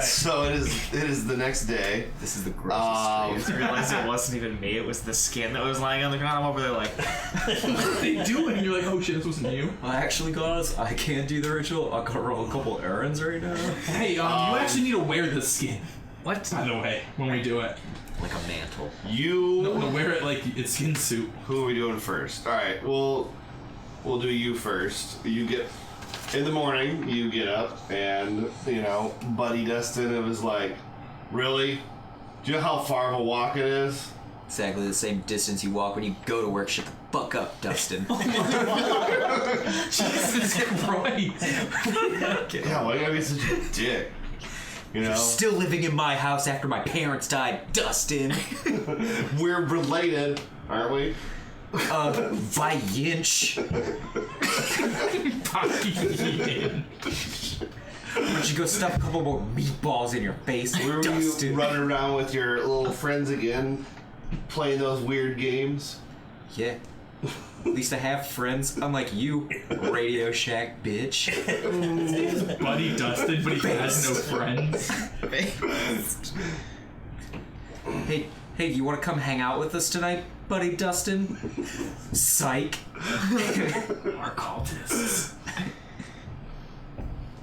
So it is the next day. This is the grossest I realized it wasn't even me, it was the skin that was lying on the ground. I'm over there like... They do it, and you're like, oh shit, this wasn't you. Actually, guys, I can't do the ritual. I gotta run a couple errands right now. Hey, you actually need to wear the skin. What? By the way, when we do it. Like a mantle. No, wear it like it's skin suit. Who are we doing first? Alright, we'll do you first. You get... In the morning, you get up, and, Buddy Dustin, it was like, really? Do you know how far of a walk it is? Exactly the same distance you walk when you go to work. Shut the fuck up, Dustin. Jesus Christ. Yeah, why you gotta be such a dick? You're still living in my house after my parents died, Dustin. We're related, aren't we? By inch. By inch. Why don't you go stuff a couple more meatballs in your face, Where were Dustin? you running around with your little friends again, playing those weird games? Yeah. At least I have friends, unlike you, Radio Shack bitch. His name is Buddy Dustin, but he has no friends. Hey, you want to come hang out with us tonight, Buddy Dustin? Psych. Our cultists.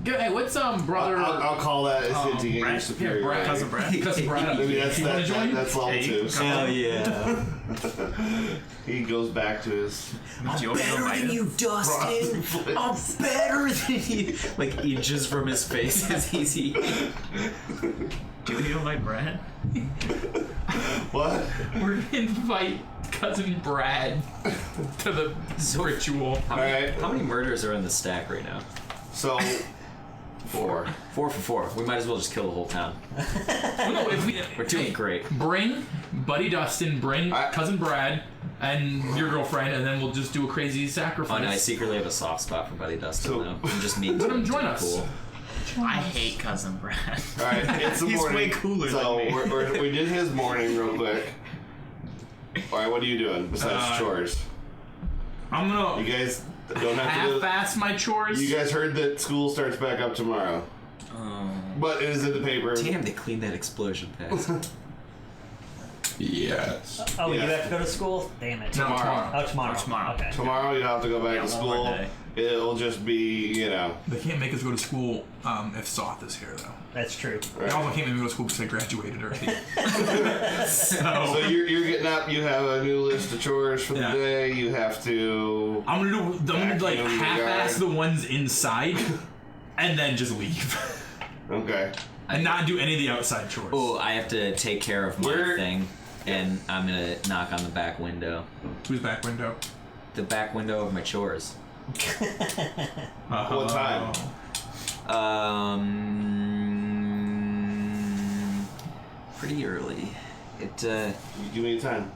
Hey, what's brother? I'll call that as hinting at your superior. Brad. Cousin Brad. Cousin Brad. Maybe that's level Hey, 2. Hell yeah. He goes back to his... Better than you, Dustin. I'm better than you. Like inches from his face as he's eating. Do you invite Brad? What? We're gonna invite cousin Brad to the ritual. All right. How many murders are in the stack right now? So, 4. 4 for 4. We might as well just kill the whole town. No, if We're doing great. Bring Buddy Dustin, bring cousin Brad, and your girlfriend, and then we'll just do a crazy sacrifice. Oh, no, I secretly have a soft spot for Buddy Dustin, So- though. I'm just mean. Let him join us. Cool. I hate Cousin Brad. All right, it's the He's morning. way cooler so than me. we did his morning real quick. All right, what are you doing besides chores? I'm You gonna guys don't have to do... half-ass my chores. You guys heard that school starts back up tomorrow. But it is in the paper. Damn, they cleaned that explosion fast. Yes. Oh, Yeah. you have to go to school? Damn it. No, Tomorrow. Oh, tomorrow. Tomorrow. Okay. Tomorrow you'll have to go back to one school. more day. It'll just be, They can't make us go to school if Soth is here, though. That's true. They also can't make me go to school because I graduated already. So you're getting up. You have a new list of chores for the Yeah. day. You have to. I'm gonna like Vacuum the half-ass yard. the ones inside, and then just leave, Okay. and not do any of the outside chores. Oh, I have to take care of my Where- thing, and I'm gonna knock on the back window. Who's back window? The back window of my chores. What time? Pretty early. It, You give me a time.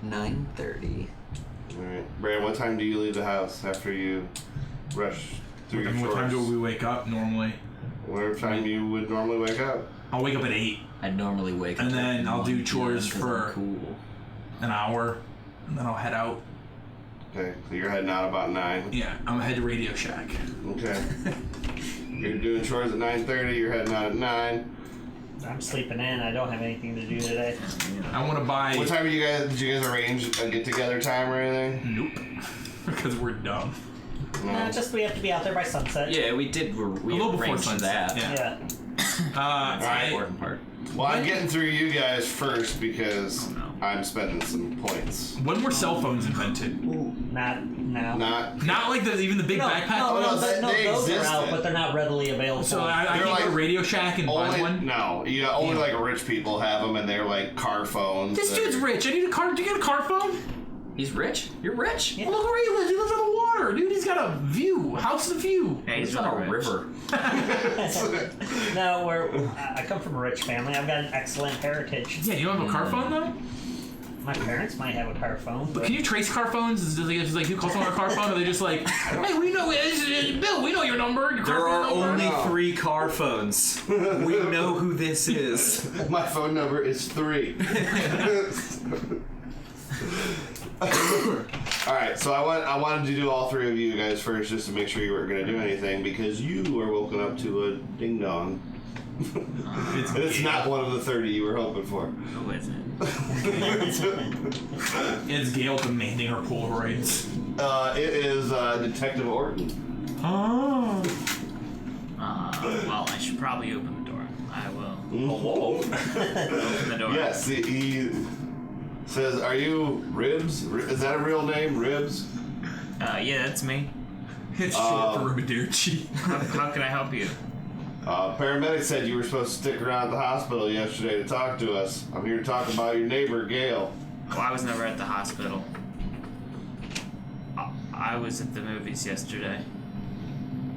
9:30. All right, Brad. What time do you leave the house after you rush through your And chores? what time do we wake up normally? Whatever time you would normally wake up. I'll wake up at 8, I normally wake up. And then at I'll do 1 chores p.m. 'cause I'm for- cool. an hour, and then I'll head out. Okay, so you're heading out about 9. Yeah, I'm gonna head to Radio Shack. Okay. You're doing chores at 9:30. You're heading out at 9. I'm sleeping in. I don't have anything to do today. I want to buy. What time did you guys arrange a get together time or anything? Nope, because we're dumb. No. Just we have to be out there by sunset. Yeah, we did. We A little before arranged sunset, that. yeah. Yeah. That's the important part. Well, I'm getting through you guys first because I'm spending some points. When were cell phones invented? Not now. Not Like even the big No, backpack. no, Oh, no, no, they those are existed. out, but they're not readily available. So I They're can't like- go to Radio Shack and buy only one. no, only like rich people have them, and they're like car phones. This dude's rich. I need a car. Do you get a car phone? He's rich. You're rich. Yeah. Well, look where he lives. He lives on the water, dude. He's got a view. House of view. Hey, He's he's on a really rich. river. No, I come from a rich family. I've got an excellent heritage. Yeah, you don't have a car phone though. My parents might have a car phone, but Can you trace car phones? Is it just like you call someone a car phone, or they just like, hey, we know Bill, we know your number. Your car There are phone number. only 3 car phones. We know who this is. My phone number is 3. Alright, so I wanted to do all three of you guys first just to make sure you weren't going to do anything because you were woken up to a ding dong. It's not one of the 30 you were hoping for. Who is it? It's Gale demanding her Polaroids. It is Detective Orton. Oh. Well, I should probably open the door. I will. Hello. Open the door. Yes, he says, "Are you Ribs? Is that a real name, Ribs?" Yeah, that's me. It's short for Rubiducci. How can I help you? Paramedic said you were supposed to stick around at the hospital yesterday to talk to us. I'm here to talk about your neighbor, Gail. Well, I was never at the hospital. I was at the movies yesterday.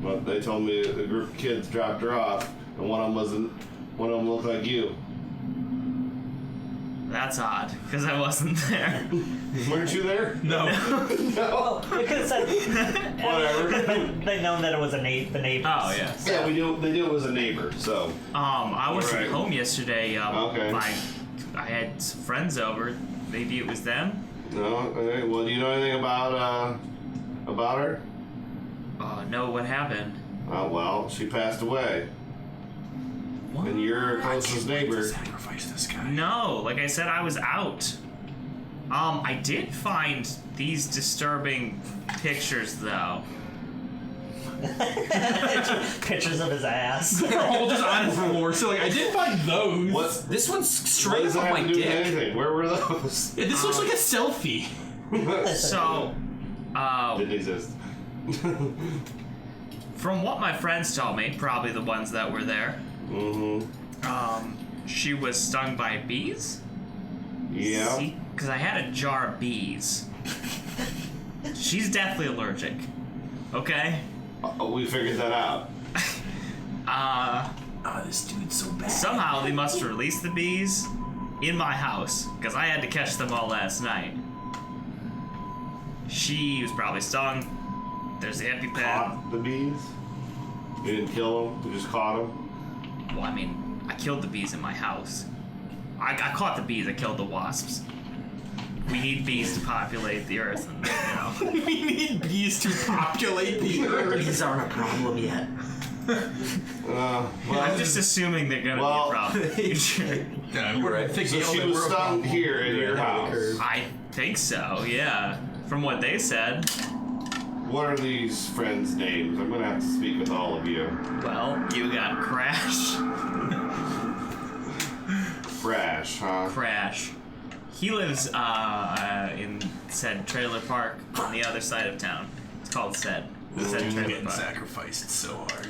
Well, they told me a group of kids dropped her off, and one of them looked like you. That's odd, because I wasn't there. Weren't you there? No. No. You could have said. Whatever. They known that it was the neighbor. Oh, yeah. Yeah, we knew. They knew it was a neighbor. So. I wasn't Right. home yesterday. Okay. I had some friends over. Maybe it was them. No. Okay. Well, do you know anything about her? No, what happened? Oh well, she passed away. What? And you're her closest neighbor. Sacrifice this guy. No, like I said, I was out. I did find these disturbing pictures, though. Pictures of his ass. They're all just on his floor. So like, I did find those. What's This one's what straight does from that my have to do with dick. anything? Where were those? Yeah, this looks like a selfie. So, Didn't exist. from what my friends told me, probably the ones that were there, she was stung by bees? Yeah. Because I had a jar of bees. She's deathly allergic. Okay? We figured that out. Oh, this dude's so bad. Somehow they must release the bees in my house, because I had to catch them all last night. She was probably stung. There's the EpiPen. Caught the bees? You didn't kill them? You just caught them? Well, I mean, I killed the bees in my house. I caught the bees, I killed the wasps. We need bees to populate the earth, and, We need bees to populate the earth. These aren't a problem yet. Well, I'm just assuming they're gonna Well- be a problem. Yeah, we're right. so she was stung here in your house. I think so, yeah. From what they said. What are these friends' names? I'm gonna have to speak with all of you. Well, you got Crash. Crash, huh? Crash. He lives in said trailer park on the other side of town. It's called said trailer Getting park. sacrificed so hard.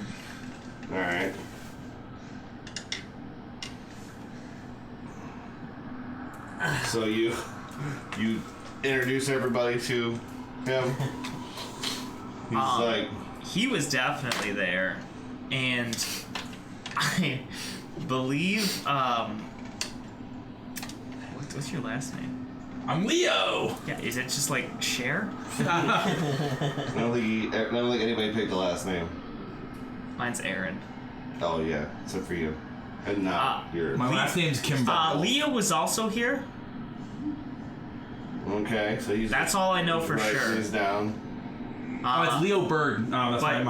Alright. So you introduce everybody to him. He's like, He was definitely there, and I believe what's your last name? I'm Leo. Yeah, is it just like Cher? I don't think anybody picked the last name. Mine's Aaron. Oh yeah, except for you. And not yours. My last name's Kimber. Leo was also here. Okay, so he's That's all I know for writing sure. these down. Oh, it's Leo Bird. Oh, that's but-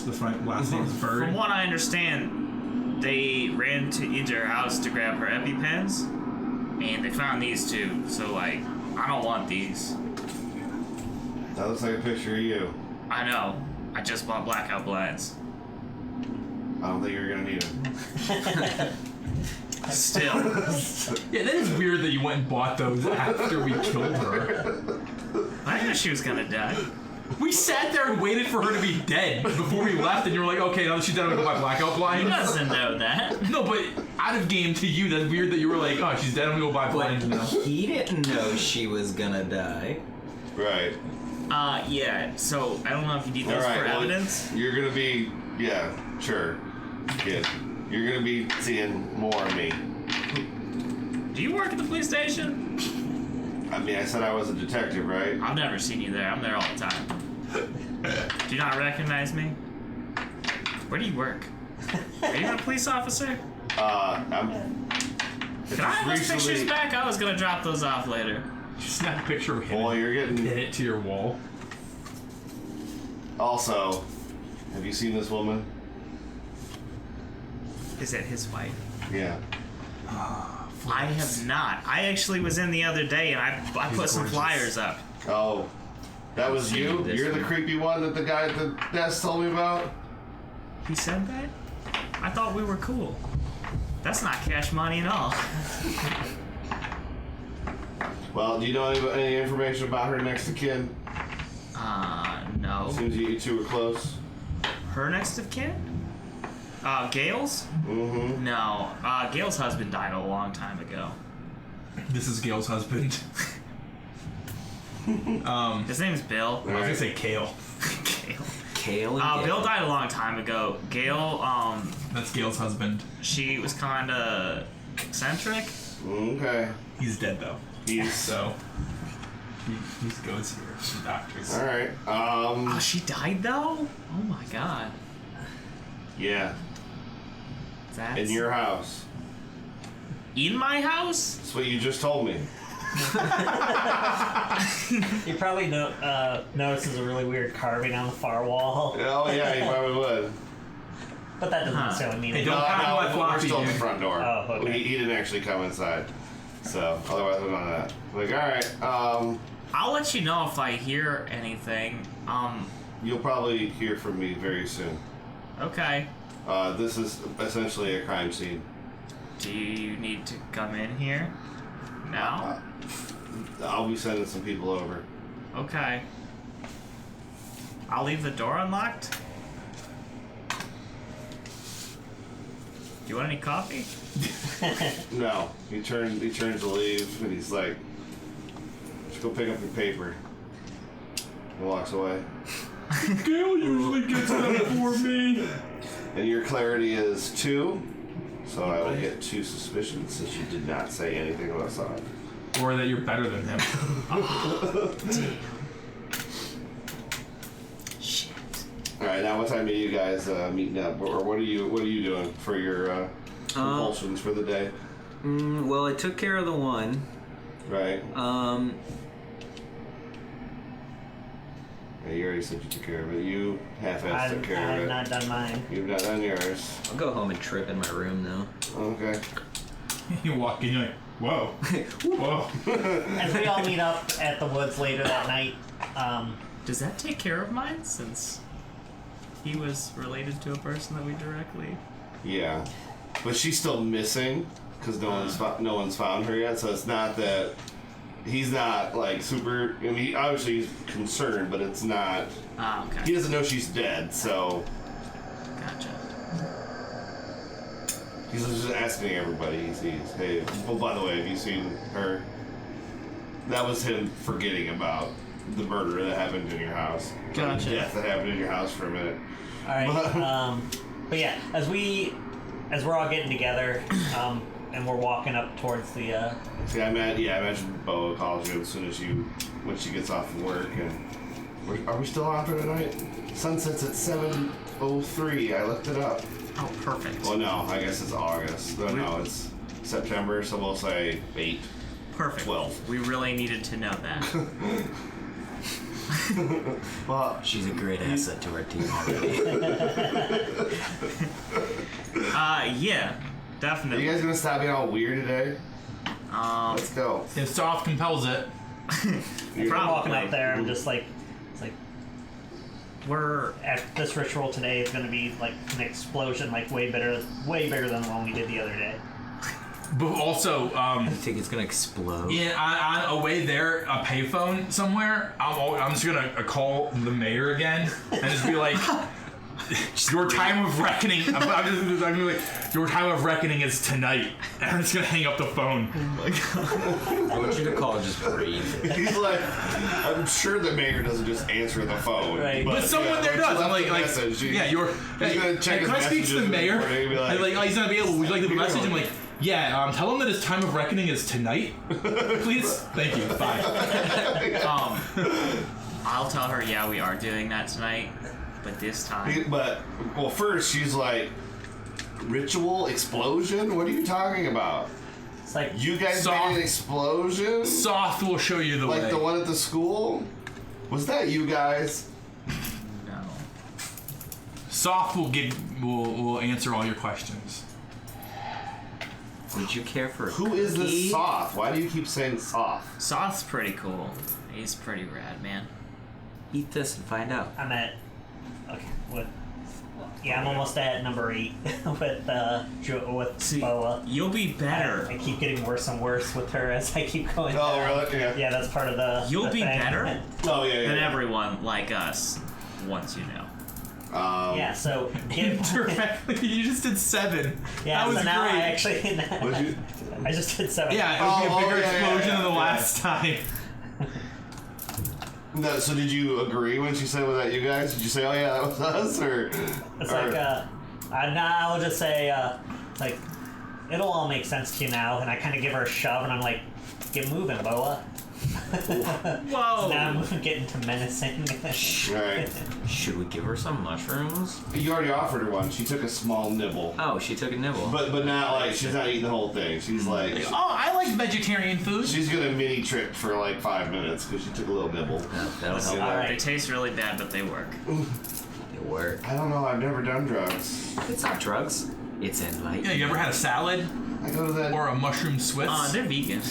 that's my last name's Bird. From what I understand, they ran into her house to grab her EpiPens, and they found these two. So like, I don't want these. That looks like a picture of you. I know. I just bought blackout blinds. I don't think you're gonna need them. Still. Yeah, that is weird that you went and bought those after we killed her. I knew she was gonna die. We sat there and waited for her to be dead before we left, and you were like, okay, now that she's dead, I'm gonna go buy blackout He blinds. doesn't know that. No, but out of game to you, that's weird that you were like, oh, she's dead, I'm gonna go buy blinds now. He didn't know she was gonna die. Right. Yeah, so I don't know if you need those All right. for Well, evidence. you're gonna be, yeah, sure, kid. You're gonna be seeing more of me. Do you work at the police station? I mean, I said I was a detective, right? I've never seen you there. I'm there all the time. Do you not recognize me? Where do you work? Are you a police officer? I'm. Can I have those pictures back? I was gonna drop those off later. Just snap a picture of him. Well, you're getting. Pin it to your wall. Also, have you seen this woman? Is it his wife? Yeah. I have not. I actually was in the other day and I put some gorgeous. flyers up. Oh, that was you? This You're the one. creepy one that the guy at the desk told me about? He said that? I thought we were cool. That's not cash money at all. Well, do you know any information about her next of kin? No. Seems you two were close. Her next of kin? Gail's? Mm-hmm. No. Gail's husband died a long time ago. This is Gail's husband. His name's Bill. I was gonna say Kale. Gail. Kale and Bill Gail. died a long time ago. Gail, That's Gail's husband. she was kinda eccentric. Okay. He's dead though. He's So he goes here. The doctors. alright. Oh, she died though? Oh my god. Yeah. That's In your house. in my house? That's what you just told me. You probably notices a really weird carving on the far wall, Oh, yeah, you probably would. but that doesn't Huh. necessarily mean Hey, it. don't copy my we're floppy, still at the dude. front door. Oh, okay. He didn't actually come inside. So, otherwise we're on that. Like, alright, I'll let you know if I hear anything. you'll probably hear from me very soon. Okay. This is essentially a crime scene. Do you need to come in here? No? I'll be sending some people over. Okay. I'll leave the door unlocked. Do you want any coffee? No, he turns to leave, and he's like, "Just go pick up your paper." He walks away, Gail usually gets them for me. and your clarity is 2. So I will get 2 suspicions since you did not say anything about Soth. Or that you're better than him. Shit. All right, now what time are you guys meeting up, or what are you doing for your compulsions for the day? Well, I took care of the one. Right. Yeah, you already said you took care of it. You half-assed took I care have of it. not done mine. You've not done yours. I'll go home and trip in my room though. Okay. You walk in, you're like, whoa. Whoa. As we all meet up at the woods later that night, Does that take care of mine since he was related to a person that we directly... Yeah, but she's still missing because no one's found her yet. So it's not that he's not like super. I mean, obviously he's concerned, but it's not. Ah, okay. He doesn't know she's dead, so Gotcha. he's just asking everybody he sees. Hey, well, by the way, have you seen her? That was him forgetting about the murder that happened in your house. Gotcha. The death that happened in your house for a minute. alright, but yeah, as we're all getting together, and we're walking up towards the, See, I imagine Boa calls you as soon as when she gets off of work. And are we still on for tonight? Sunset's at 7:03. I looked it up. Oh, perfect. Well, no, I guess it's August. No, it's September, so we'll say 8. Perfect. 12. We really needed to know that. Well, She's a great asset to our team already. Yeah, are definitely. you guys gonna stop being all weird today? Let's go. If Soth compels it. we're walking Probably. up there, I'm just like, it's like, We're at this ritual today is going to be like an explosion, like way bigger than the one we did the other day. But also, I think it's gonna explode. yeah, on away there, a payphone somewhere. I'm just gonna call the mayor again and just be like, "Your time of reckoning." I'm gonna be like, "Your time of reckoning is tonight," and I'm just gonna hang up the phone. I want you to call and just breathe. He's like, I'm sure the mayor doesn't just answer the phone. Right. But someone there when she does. I'm left like, the message, yeah, you're. Hey, gonna check can I his speak to the messages in the mayor? morning and be like, And like, oh, he's not available. Would you like the You're message? I'm on. like, yeah. Tell him that his time of reckoning is tonight, please. Thank you. Bye. I'll tell her, yeah, we are doing that tonight, but this time. Well, first she's like, ritual explosion? What are you talking about? It's like You guys Soth. made an explosion? Soth will show you the Like way. the one at the school? Was that you guys? No. Soth will answer all your questions. Would you care for Who is this cookie? Soth? Why do you keep saying Soth? Soth's pretty cool. He's pretty rad, man. Eat this and find out. I'm at. Okay, I'm almost at number 8 with See, Boa. you'll be better. I keep getting worse and worse with her as I keep going. Oh, down. really? Yeah. Yeah, that's part of the. You'll the be thing. better Oh, yeah, than yeah. everyone like us once you know. Yeah, so get. Directly, you just did 7. Yeah, that was so now great. I actually. What'd you- I just did 7. Yeah, it would be a bigger yeah, explosion yeah, than the yeah. last time. No, so did you agree when she said, was that you guys? Did you say, oh yeah, that was us? Or It's or- like, I will just say, like, it'll all make sense to you now, and I kind of give her a shove, and I'm like, get moving, Boa. Whoa! Now I'm getting to menacing. Right. Should we give her some mushrooms? You already offered her one. She took a small nibble. Oh, she took a nibble. But not like, she's not eating the whole thing. She's like, Oh, I like vegetarian food. she's gonna mini trip for like 5 minutes because she took a little nibble. That'll help. All right. They taste really bad, but they work. It work. I don't know, I've never done drugs. It's not drugs. It's enlightenment. Yeah, you ever had a salad I go to that. or a mushroom Swiss? They're vegan.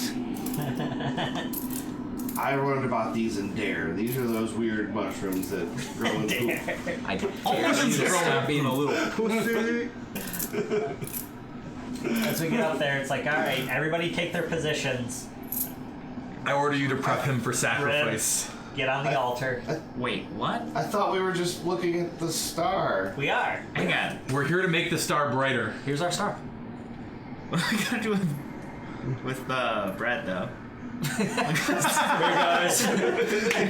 I learned about these in Dare. These are those weird mushrooms that grow in poop. I dare mushrooms you to grow stop being a little Pussy. As we get up there, it's like, all right, everybody take their positions. I order you to prep him for sacrifice. Get on the altar. Wait, what? I thought we were just looking at the star. We are. Hang on. We're here to make the star brighter. Here's our star. What do I gotta do with bread, though?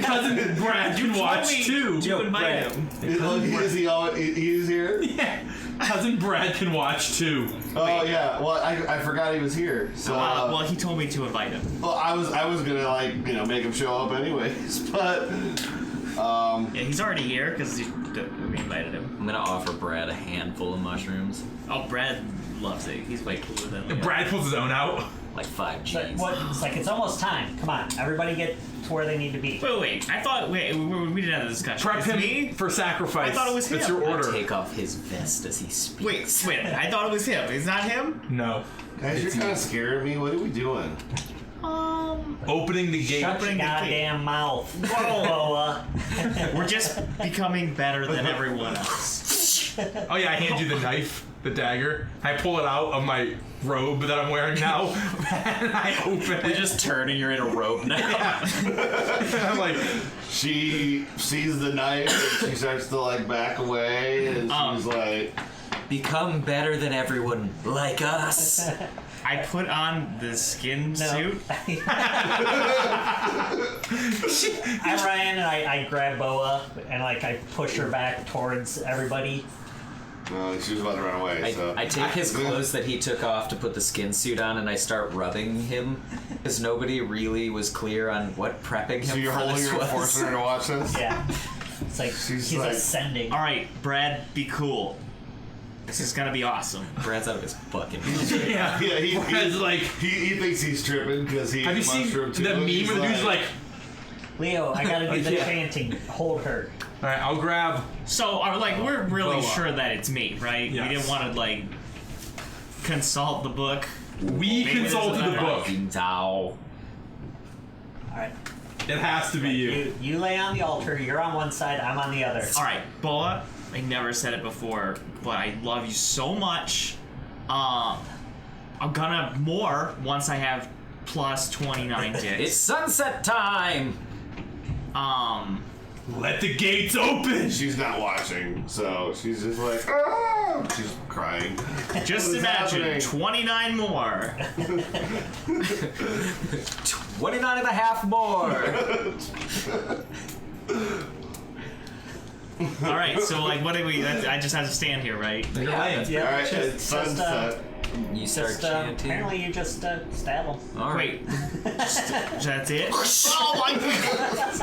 Cousin Brad can watch too. You invite him. Is he all? He's here? Yeah. Cousin Brad can watch too. Oh yeah. Well, I forgot he was here. So Well, he told me to invite him. well, I was gonna like make him show up anyways, but Yeah, he's already here because we invited him. I'm gonna offer Brad a handful of mushrooms, Oh, Brad loves it. He's way cooler than me. Brad pulls his own out. like 5 But G's. it's like, it's almost time. Come on, everybody get to where they need to be. Wait. I thought we didn't have a discussion. Prep It's him me? for sacrifice. I thought it was That's him. your order. Take off his vest as he speaks. Wait. I thought it was him. It's not him. No. guys, you're kind of scaring me. What are we doing? Opening the gate. Shut your Opening the goddamn mouth. Boa. We're just becoming better than everyone else. Oh yeah, I hand you the knife, the dagger. I pull it out of my robe that I'm wearing now, and I open it. You just turn and you're in a robe now. I'm like, She sees the knife and she starts to like back away and she's like, Become better than everyone, like us. I put on the skin suit. I ran and I grab Boa and like I push her back towards everybody. she was about to run away. So I take his clothes that he took off to put the skin suit on, and I start rubbing him, because nobody really was clear on what prepping him so you're for holding this her, was. forcing her to watch this. Yeah. It's like She's he's like- ascending. All right, Brad, be cool. This is gonna be awesome. Brad's out of his fucking yeah. Yeah, Brad's like, he thinks he's tripping because he have you ate seen mushroom too. the meme He's where the dude's like, Leo, I gotta do the Yeah. chanting. Hold her. all right, I'll grab. So, we're really Boa. sure that it's me, right? Yes. We didn't want to consult the book. We Maybe consulted this is the not book. Dow. Alright. It has to be you. You lay on the altar, you're on one side, I'm on the other. All right, Boa. I never said it before, but I love you so much. I'm gonna more once I have plus 29 It's dicks. sunset time. Let the gates open. she's not watching, so she's just like, ah! She's crying. Just What is imagine happening? 29 more. 29 and a half more. All right, so what do we? I just have to stand here, right? You're laying. Yeah, All right, just- it's sunset. You start Just, chanting. apparently you just stab him. All right. Wait, that's it? Oh my god!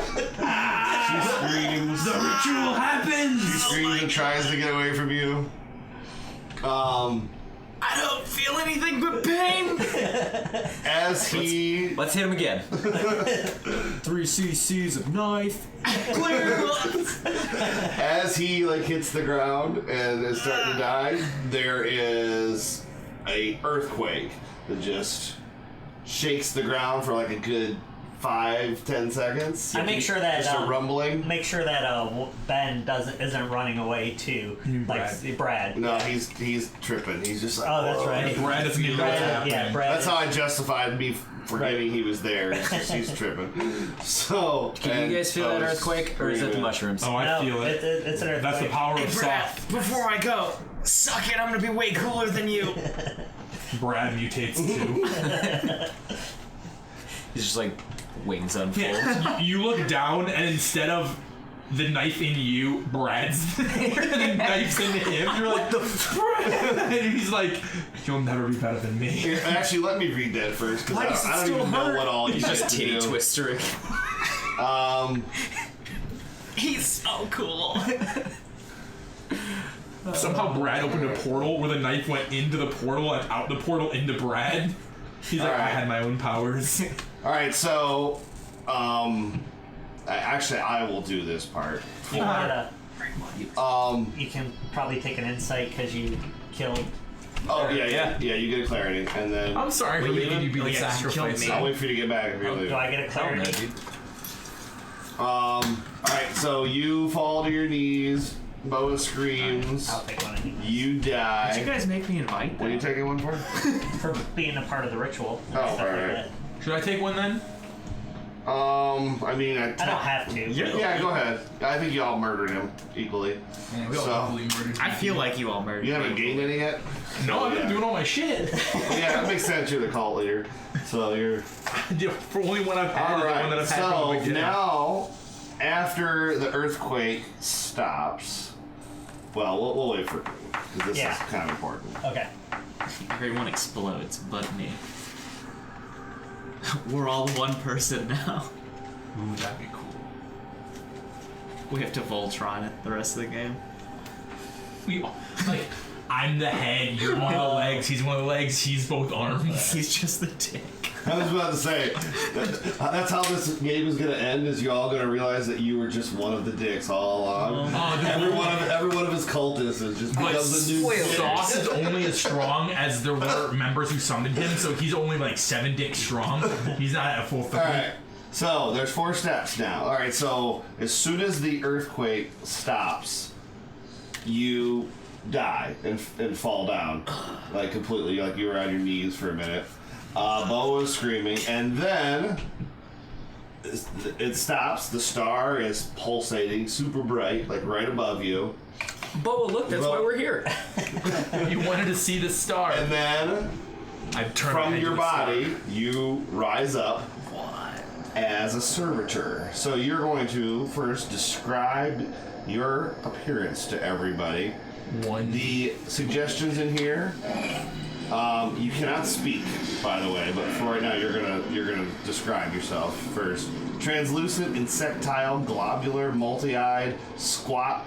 She screams. The ritual happens. She screams and tries to get away from you. I don't feel anything but pain. As he Let's hit him again. 3 cc's of knife. Clear. as he like hits the ground and is starting to die, there is a earthquake that just shakes the ground for like a good 5-10 seconds. I make sure that just a rumbling. Make sure that Ben isn't running away too. Brad. No, he's tripping. He's just like, Oh, that's right. Brad doesn't even know what's happening. Yeah, Brad. That's how I justified me forgetting he was there. It's just, he's tripping. So, Can you guys feel that earthquake, or is it the mushrooms? Oh, I No, feel it. It's an earthquake. That's the power of Brad, Soth. before I go, suck it. I'm gonna be way cooler than you. Brad mutates too. He's just like wings unfold. Yeah, you look down, and instead of the knife in you, Brad's there, and the knife's in him. You're like, and he's like, you'll never be better than me. Here, actually, let me read that first because Why does it I don't still even know hurt? what all you He's just have to titty do. twistering. He's so cool. Somehow Brad opened a portal where the knife went into the portal and out the portal into Brad. He's like, I Alright. had my own powers. All right, so, actually, I will do this part. You can You can probably take an insight because you killed. Oh yeah. You get a clarity, and then I'm sorry for Wait, making you be oh, the yeah, you killed sacrifice. me. I'll wait for you to get back if you're Do leaving. I get a clarity? dude. All right, so you fall to your knees. Boa screams. I'll take one of these You Did you die. guys make me invite What are you them? taking one for? for being a part of the ritual. and Oh, stuff like alright. that. Should I take one then? I mean, I don't have to. Yeah, go ahead. I think you all murdered him equally. We all So- equally murdered I feel like you all murdered You haven't me. gained any yet? No, I've been Yeah. doing all my shit. Yeah, that makes sense. You're the cult leader. So you're. For only one I've had is the one that Alright, I've had from the so beginning. now, after the earthquake stops, well, we'll wait for because this Yeah. is kind of important. Okay. Everyone explodes, but me. We're all one person now. Ooh, that'd be cool. We have to Voltron it the rest of the game. We all, like, I'm the head, you're one of the legs, he's one of the legs, he's both arms. He's just the dick. I was about to say, that's how this game is going to end, is you all going to realize that you were just one of the dicks all along. Every one of his cultists is just But becomes a new dick. Soth is only as strong as there were members who summoned him, so he's only like 7 dicks strong. He's not at a full 30. Alright, so there's 4 steps now. Alright, so as soon as the earthquake stops, you die and fall down. Like completely, like you were on your knees for a minute. Bo is screaming, and then it stops. The star is pulsating, super bright, like right above you. Boa, look, that's why we're here. You wanted to see the star. And then I've turned from into your a star. body, you rise up as a servitor. So you're going to first describe your appearance to everybody. The suggestions in here. You cannot speak, by the way, but for right now, you're gonna describe yourself first. Translucent, insectile, globular, multi-eyed, squat,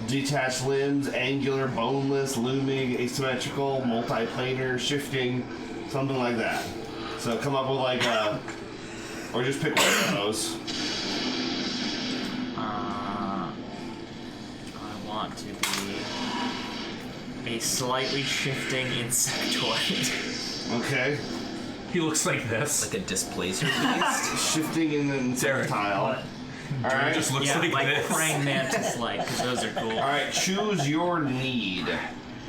detached limbs, angular, boneless, looming, asymmetrical, multiplanar, shifting, something like that. So come up with like a, or just pick one of those. I want to be a slightly shifting insectoid. Okay, He looks like this. Like a displacer beast. shifting in the insectile. All right. Just looks Yeah, like, like this. praying mantis like, because those are cool. All right, choose your need.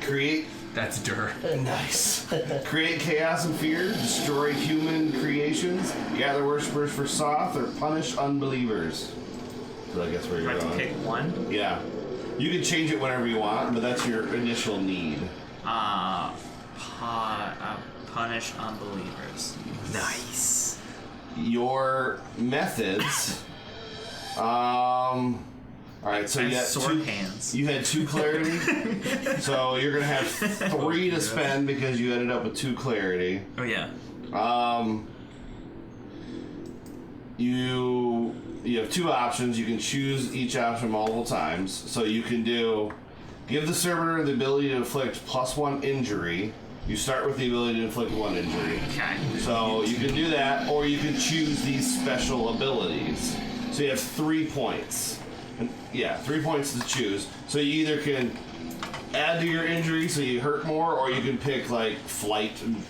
Create That's dirt. Nice. Create chaos and fear, destroy human creations, gather worshippers for Soth, or punish unbelievers. So I guess where Do I you're have to going. pick one? Yeah. You can change it whenever you want, but that's your initial need. Punish unbelievers. Nice. Your methods. Alright, so And you had sword hands. You had 2 clarity. So you're gonna have 3 to spend because you ended up with 2 clarity. Oh yeah. You have 2 options. You can choose each option multiple times. So you can do Give the servitor the ability to inflict +1 injury. You start with the ability to inflict 1 injury. Okay. So you can do that, or you can choose these special abilities. So you have 3 points. And, 3 points to choose. So you either can add to your injury so you hurt more, or you can pick like flight and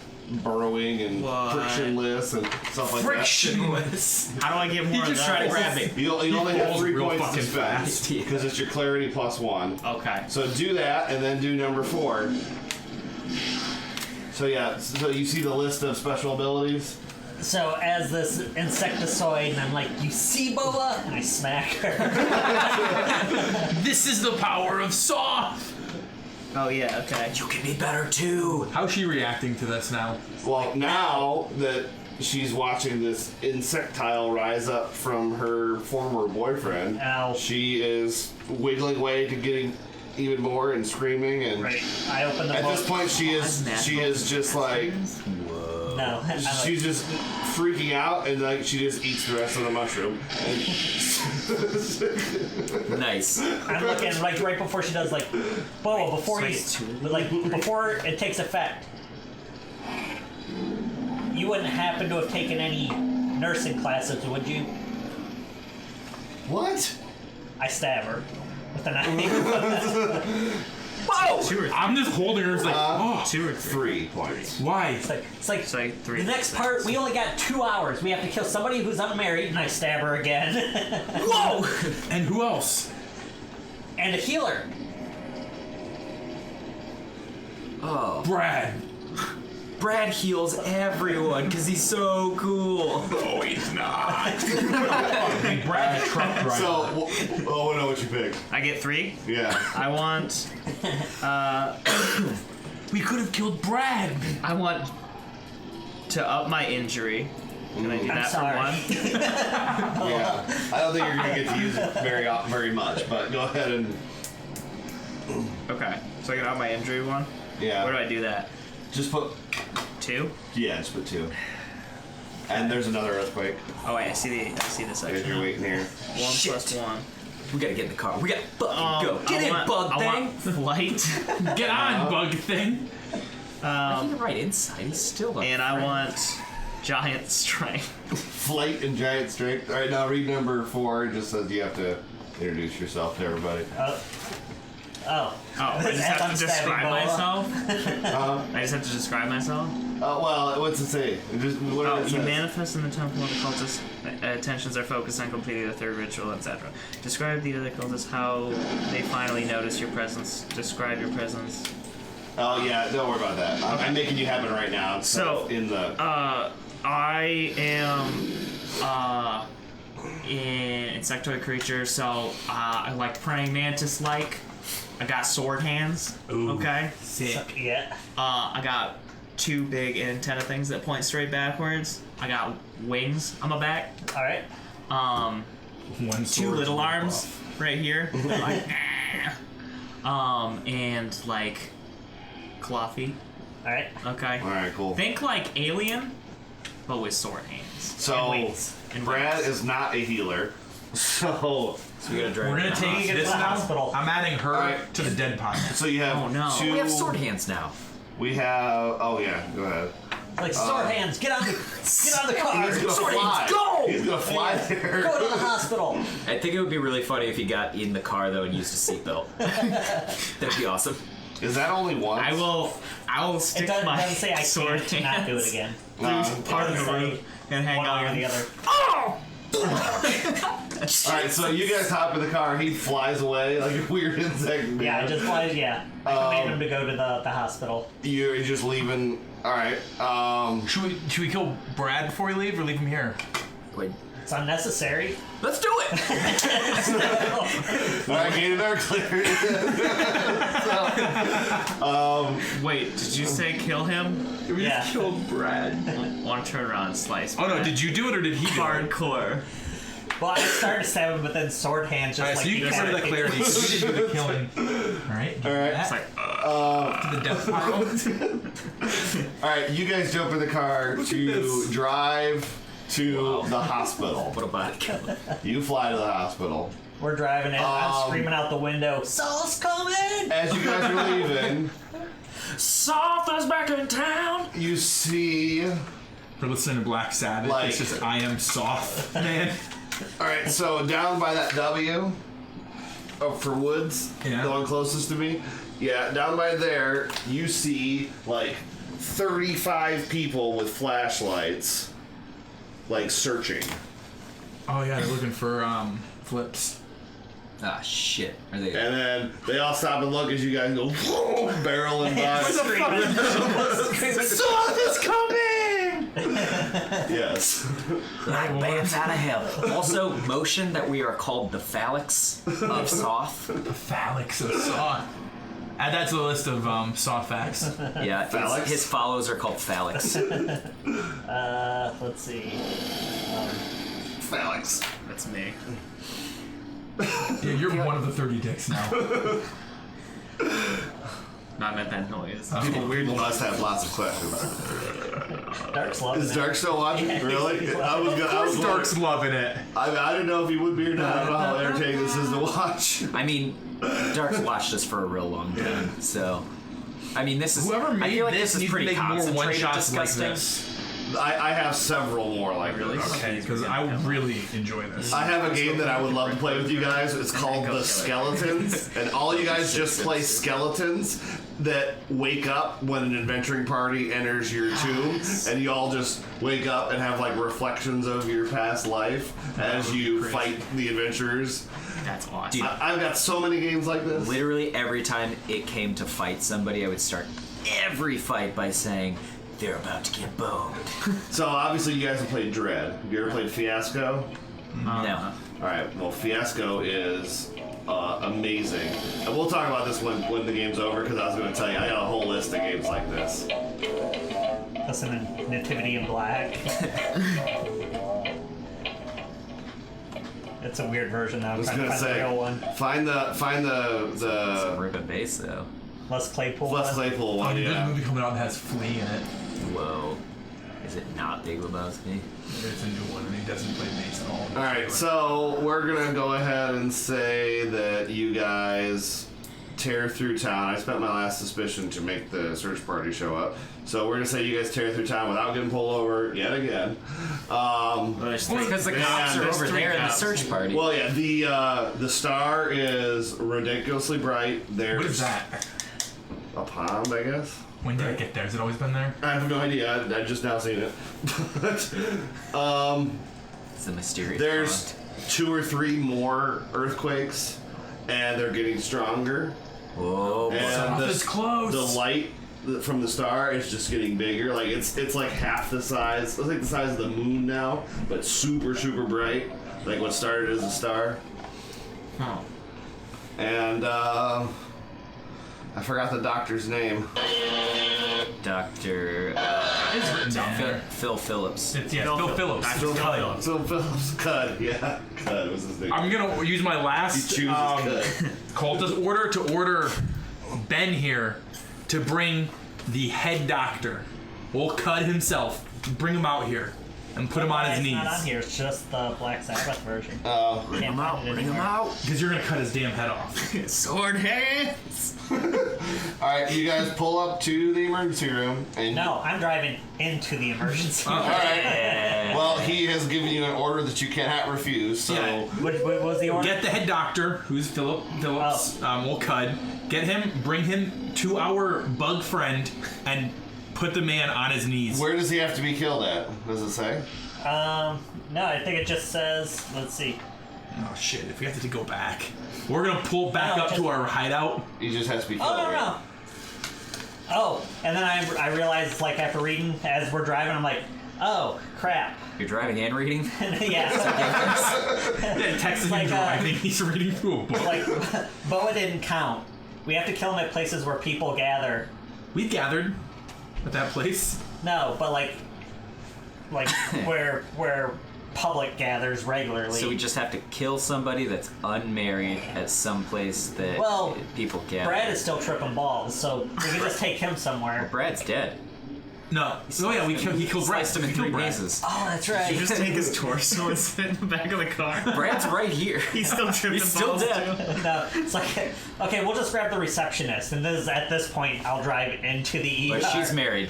burrowing and frictionless and stuff like Frictionless. How do I get more of just those? try to grab me. that. You only have 3 Real points to fucking spend fast. because it's your clarity +1. Okay. So do that, and then do number 4. So so you see the list of special abilities? So as this insectoid, and I'm like, you see, Boba? And I smack her. This is the power of Soth. Oh yeah. Okay. You can be better too. How's she reacting to this now? Well, now that she's watching this insectile rise up from her former boyfriend, Ow. she is wiggling away to getting even more and screaming, and Right. I open the at book. this point she is just like No. I'm like, she's just freaking out, and like she just eats the rest of the mushroom. And Nice. I'm looking like right before she does like, Boba, before It's you like before it takes effect. You wouldn't happen to have taken any nursing classes, would you? what? I stab her with a knife. Whoa! I'm just holding her. It's like, oh, 2 or 3 points. why? It's like It's like 3. the next part. We only got 2 hours. We have to kill somebody who's unmarried, and I stab her again. Whoa! And who else? And a healer. Oh. Brad. Brad heals everyone because he's so cool. No, he's not. Hey, Brad's a truck driver. So, oh, I know what you picked. I get 3. Yeah. I want. We could have killed Brad. I want to up my injury. Can I do that sorry. for 1? Yeah. I don't think you're gonna get to use it very much, but go ahead and Okay. So I can up my injury 1. yeah. Where do I do that? Just put 2. just put 2. And there's another earthquake Oh wait, I see the as you're section. waiting here. 1 Shit. + 1. We gotta get in the car. We gotta fucking go. Get in, bug I thing. want flight. Get on, bug thing. I think right inside. He's still. And I want giant strength. Flight and giant strength. All right, now read number 4. It just says you have to introduce yourself to everybody. Oh. Oh, I just As have I'm to stabbing describe Boa. myself? I just have to describe myself? Well, what's it say? It just whatever Oh, it you says. manifest in the temple of the cultists. Attentions are focused on completing the 3rd ritual, etc. Describe the other cultists how they finally notice your presence. Describe your presence. Oh yeah, don't worry about that. I'm making you happen right now. So, in the I am an insectoid creature, so I like praying mantis-like. I got sword hands. Ooh. Okay. Sick. Yeah. I got 2 big antenna things that point straight backwards. I got wings on my back. All right. 2 sword, little one arms buff. right here. Like, and like claw feet. All right. Okay. all right, cool. Think like alien, but with sword hands. So and wings. And Brad wings. is not a healer. So So we gotta drive. We're gonna You take get to this the now. hospital. I'm adding her Alright. to the dead pile. you have Oh, no. 2. We have sword hands now. We have. Oh yeah, go ahead. Like sword hands. Get on the car. He's gonna Sword fly. hands, go! He's gonna fly there. Go to the hospital. I think it would be really funny if he got in the car though and used a seatbelt. That'd be awesome. Is that only once? I will stick It doesn't my say I sword can't not do it hands again. through part of the Say roof and hang one way or on. the other. All right, so you guys hop in the car. He flies away like a weird insect. Yeah, I just wanted. Yeah, I command him to go to the hospital. You're just leaving. All right. Should we kill Brad before we leave, or leave him here? Wait. It's unnecessary. Let's do it. All right, get another clear. Wait, did you say kill him? We Yeah. just killed Brad. Want to turn around and slice? Oh no, Brad? did you do it or did he do it? Hardcore. Well, I started to stab him, but then sword hands just Alright, like so you he get rid of the kinda- clarity. You did do the killing. Alright, do Alright. It's that. like, To the death pile. All right, you guys jump in the car to drive to the hospital. What about it? You fly to the hospital. We're driving in. I'm screaming out the window. Soth's coming! As you guys are leaving, Soth is back in town. you see. For listening to Black Sabbath, Like- it's just I am soft, man. All right, so down by that W, for Woods, Yeah. the one closest to me. Yeah, down by there, you see like 35 people with flashlights, like searching. Oh yeah, they're looking for flips. Ah, shit. Are they? And then they all stop and look as you guys go barreling by. Soth is coming! Yes. Black bands out of hell. Also, motion that we are called the phalanx of Soth. Phalanx of Soth. Add that to the list of Soth facts. Yeah, Phalanx? his follows are called phalanx. Let's see. Phalanx. That's me. Yeah, you're one of the 30 dicks now. Not meant that noise. People must have lots of questions. Dark's loving Is it. Dark still watching? Yeah, Really? he's I was wondering. Dark's loving it. I didn't know if he would be or not. I don't know how entertaining this is to watch. I mean, Dark's watched us for a real long time, so. I mean, this is. Whoever I made feel like this this is needs to pretty make more concentrated one-shots like disgusting. this. I have several more like this. Okay, because I really enjoy this. I have a game that I would love to play with you guys. It's called The Skeletons, and all you guys just play skeletons that wake up when an adventuring party enters your tomb, and you all just wake up and have like reflections of your past life as you fight the adventurers. That's awesome. Dude, I've got so many games like this. literally every time it came to fight somebody, I would start every fight by saying, they're about to get boned. So obviously you guys have played Dread. Have you ever played Fiasco? No. Alright, well Fiasco is amazing. And we'll talk about this when the game's over, because I was going to tell you, I got a whole list of games like this. Listen to Nativity in Black. It's a weird version now. I I'm was trying to going to find the say, real one. find It's a the rip and bass, though. Les Claypool. Les one. Claypool Oh, one, there's a yeah. movie coming out that has Flea in it. Whoa. Is it not Big Lebowski? It's a new one, and he doesn't play bass at all. Alright, so we're going to go ahead and say that you guys tear through town. I spent my last suspicion to make the search party show up. So we're going to say you guys tear through town without getting pulled over yet again. Because the cops are over there in the search party. Well, yeah, the star is ridiculously bright. There's What is that? a pond, I guess. When did it get there? Has it always been there? I have no idea. I just now seen it. It's the mysterious There's 2 or 3 more earthquakes, and they're getting stronger. Whoa. And Soth is close. The light from the star is just getting bigger. Like it's like half the size. It's like the size of the moon now, but super bright. Like what started as a star. Oh. And I forgot the doctor's name. Dr. It's written down there. Phil Phillips. It's, yeah, Phil Phillips. Phil Phillips. Phil Phillips. Cud. Yeah, Cud was his name. I'm gonna use my He last chooses Cud. cultist order to order Ben here to bring the head doctor. We'll cut himself. Bring him out here and put him on his It's knees. not on here. It's just the Black Sabbath version. Bring him out, Bring him out. Because you're gonna cut his damn head off. Sword hands. All right, you guys pull up to the emergency room, and No, I'm driving into the emergency room. all right. Well, he has given you an order that you cannot refuse. So Yeah. What was the order? Get the head doctor, who's Phillips. We'll cut. Get him. Bring him to our bug friend, and put the man on his knees. where does he have to be killed at? Does it say? No, I think it just says, let's see. Oh shit! If we have to go back, we're gonna pull back No, up just- to our hideout. He just has to be killed. Oh, no, right? no. Oh, and then I realized, like, after reading, as we're driving, I'm like, oh, crap. You're driving and reading? Yeah. Yeah, Texas Like, driving. He's reading through a book. Like, Boa didn't count. We have to kill him at places where people gather. We gathered at that place. No, but like where public gathers regularly. So we just have to kill somebody that's unmarried at some place that Well, people gather. Brad is still tripping balls, so we can just take him somewhere. Brad's dead. No. Oh yeah, he killed Brad. Sliced him in 3 pieces. Oh, that's right. You just take his torso and sit in the back of the car. Brad's right here. He's still tripping. He's still balls, dead. too. No, it's like, okay, we'll just grab the receptionist, and at this point, I'll drive into the ER. But she's married.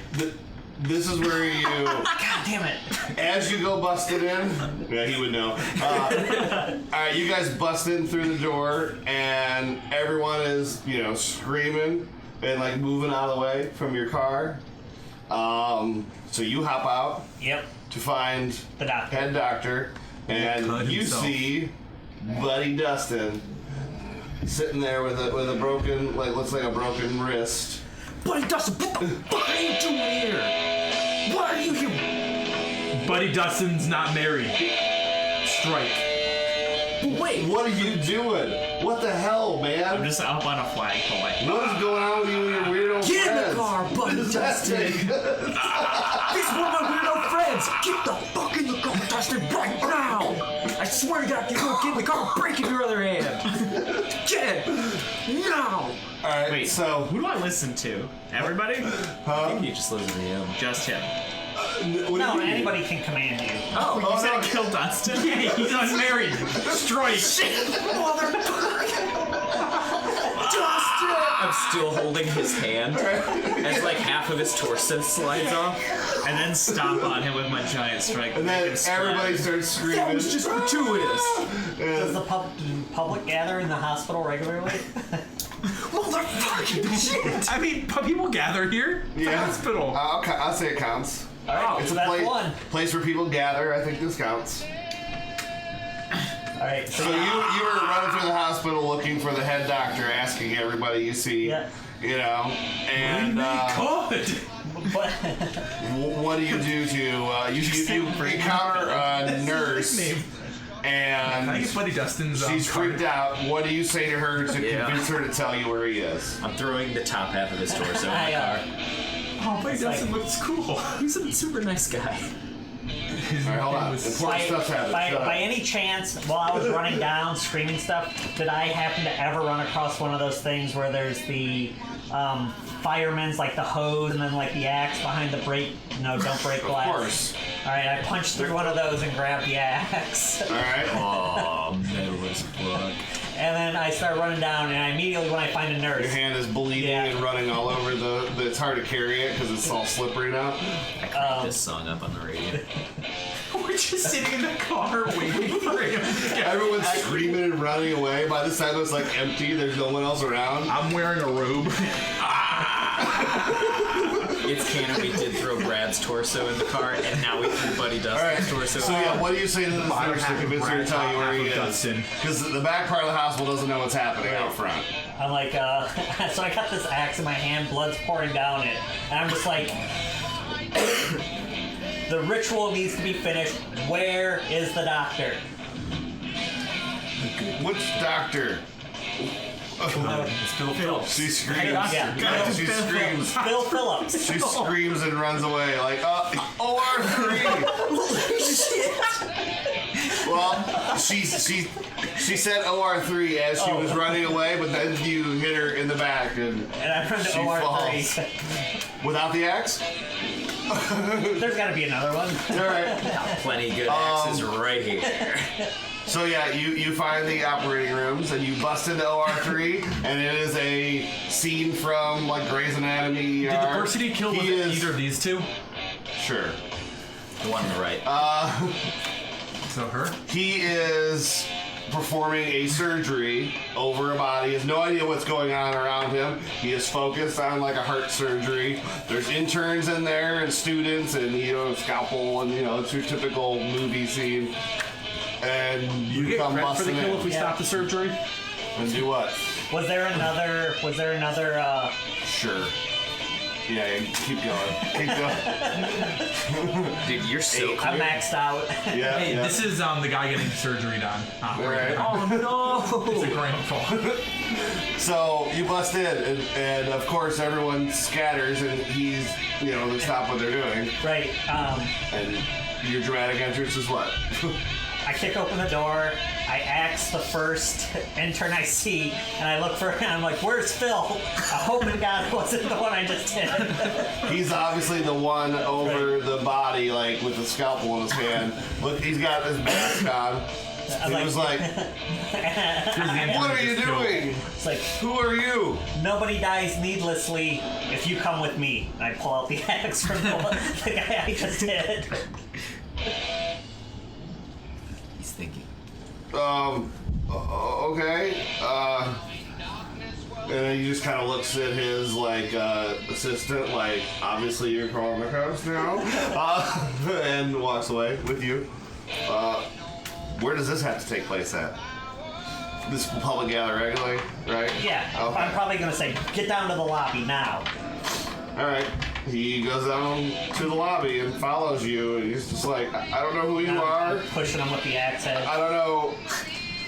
This is where you, God damn it! as you go busted in, yeah, he would know. Alright, you guys bust in through the door, and everyone is, screaming and like moving out of the way from your car. So you hop out Yep, to find the doctor. head doctor, and Cut you himself. see Buddy Dustin sitting there with a broken, looks like a broken wrist. Buddy Dustin, what the fuck are you doing here? Why are you here? Buddy Dustin's not married. Strike. Wait, What are you doing? What the hell, man? I'm just up on a flagpole. Like, What is going on with you and your weirdo get in friends? the car, Buddy Dustin. These one of my weirdo friends. Get the fuck in the car, Dustin, right now. I swear to God, if you don't get in the car, I'm breaking your other hand. Get it now. Alright, Wait, so who do I listen to? Everybody? I think you just listen to him. Just him. what No, do you mean? anybody can command you. Oh, You said no. kill Dustin? Yeah, he's unmarried. Strike. Dustin! I'm still holding his hand as like half of his torso slides off. And then stomp on him with my giant strike. And make then him splat. everybody starts screaming. That was just gratuitous. Does the public gather in the hospital regularly? Motherfucking shit! I mean, people gather here. It's a Yeah. hospital. I'll say it counts. All right, It's so a that's one. place where people gather. I think this counts. All right, So you were running through the hospital looking for the head doctor, asking everybody you see. Yeah. And Good. But what do you do to you encounter a nurse Can I and get Buddy Dustin's she's card? freaked out. What do you say to her to Yeah. convince her to tell you where he is? I'm throwing the top half of his torso in the car. Oh, Buddy Dustin looks cool. He's a super nice guy. His All right, hold name on. was- Important stuff's happening. by Shut up. any chance, while I was running down screaming stuff, did I happen to ever run across one of those things where there's the firemen's, like the hose and then like the axe behind the brake? No, don't break Of glass. course. All right, I punched through one of those and grabbed the axe. All right. Oh, metal as fuck. And then I start running down, and I immediately, when I find a nurse, Your hand is bleeding Yeah. and running all over it's hard to carry it because it's all slippery now. I cranked this song up on the radio. We're just sitting in the car waiting for him. Everyone's screaming and running away. By this time it's like empty. There's no one else around. I'm wearing a robe. It's canon, we did throw Brad's torso in the car, and now we threw Buddy All right. Dustin's torso. So yeah, what do you say to this nurse to convince her to tell you where he is? Dustin. Because the back part of the hospital doesn't know what's happening out front. I'm like, so I got this axe in my hand, blood's pouring down it, and I'm just like, the ritual needs to be finished. Where is the doctor? Which doctor? It's Bill Phillips. She screams. Yeah. She screams. Bill Phillips. She screams and runs away like, OR3. Holy shit! Well, she said OR3 as she was running away, but then you hit her in the back and And I run to she OR3. without the axe. There's got to be another one. All right. Plenty good axes right here. So yeah, you find the operating rooms and you bust into OR3, and it is a scene from like Grey's Anatomy. Did the person he killed either of these two? Sure. The one on the right. So her? He is performing a surgery over a body. He has no idea what's going on around him. He is focused on like a heart surgery. There's interns in there and students and scalpel and it's your typical movie scene. And you Get come credit for the busting kill if in we stop the surgery? and do what? Was there another? Sure. Yeah, keep going. Keep going. Dude, you're so I'm clear. maxed out. Yeah, Hey, yeah. this is the guy getting surgery done. All right. Oh It's a no! grandpa. So you bust in, and of course everyone scatters, and he's, they stop what they're doing, Right. and your dramatic entrance is what? I kick open the door, I axe the first intern I see, and I look for him. I'm like, "Where's Phil?" I hope to God it wasn't the one I just hit. He's obviously the one over the body, like with the scalpel in his hand. Look, he's got his mask on. He was like, "What are you doing? It's like, Who are you?" nobody dies needlessly if you come with me. And I pull out the axe from the guy I just hit. He's thinking. Okay. And then he just kind of looks at his like assistant, like, obviously you're calling the cops now, and walks away with you. Where does this have to take place at? This public gather regularly, right? Yeah, Okay. I'm probably gonna say, get down to the lobby now. All right. He goes down to the lobby and follows you, and he's just like, I don't know who you are. Pushing him with the axe head. I don't know.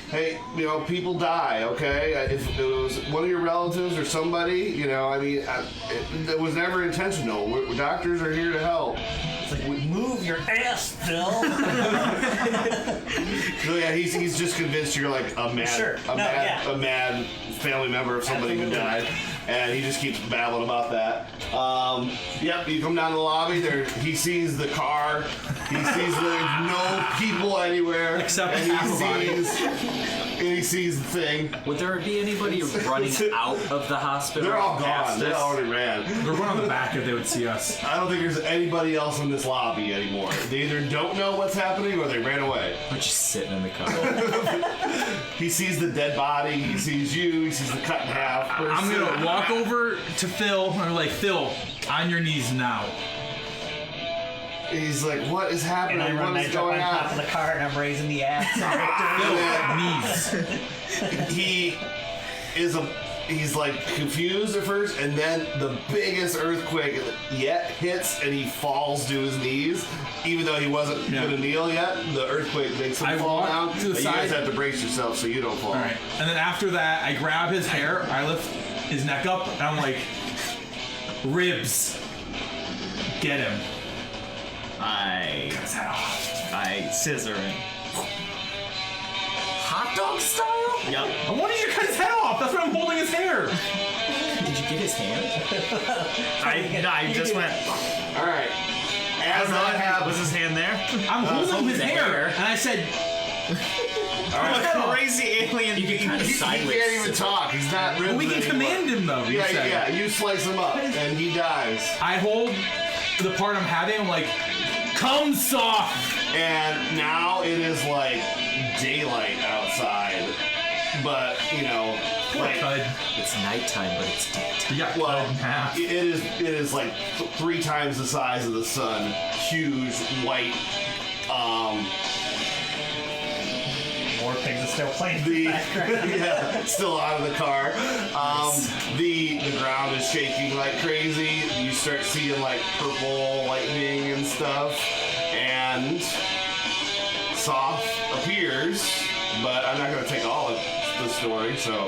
Hey, people die, okay? If it was one of your relatives or somebody, I mean, it was never intentional. Doctors are here to help. It's like, move your ass, Phil. So yeah, he's just convinced you're like a mad family member of somebody who died, and he just keeps babbling about that. Yep, you come down to the lobby. He sees the car. He sees there's no people anywhere, Except and half a body. he sees the thing. Would there be anybody running out of the hospital? They're all past gone. They us? already ran. They're going on the back if they would see us. I don't think there's anybody else in this lobby anymore. They either don't know what's happening or they ran away. We're just sitting in the car. He sees the dead body. He sees you. He sees the cut in half person. I'm gonna walk over to Phil and I'm like, Phil, on your knees now. He's like, what is happening? And I run What is that jump going on top of on? the car and I'm raising the axe. Knees. He's like confused at first, and then the biggest earthquake yet hits, and he falls to his knees, even though he wasn't gonna kneel yet. The earthquake makes him I fall walk down. to the But you guys side. have to brace yourself so you don't fall. All right. And then after that, I grab his hair, I lift his neck up, and I'm like, ribs. Get him. I Cut his head off. scissor it. Hot dog style? Yep. I wanted you to cut his head off. That's why I'm holding his hair. Did you get his hand? I just went. All right. As that happens, Was his hand there? I'm holding his the hair. hair. And I said, What a crazy alien You can kind of he sideways. can't even talk. He's not ribs we can anymore. command him though. You said. Yeah. You slice him up, and he dies. I hold the part I'm having. I'm like, come soft. And now it is like daylight outside, but like. It's nighttime, but it's daytime. You got Well, cut in half. it is like 3 times the size of the sun. Huge white. More things are still playing in The the background. yeah, still out of the car. The ground is shaking like crazy. You start seeing like purple lightning and stuff, and Soth appears. But I'm not gonna take all of the story. So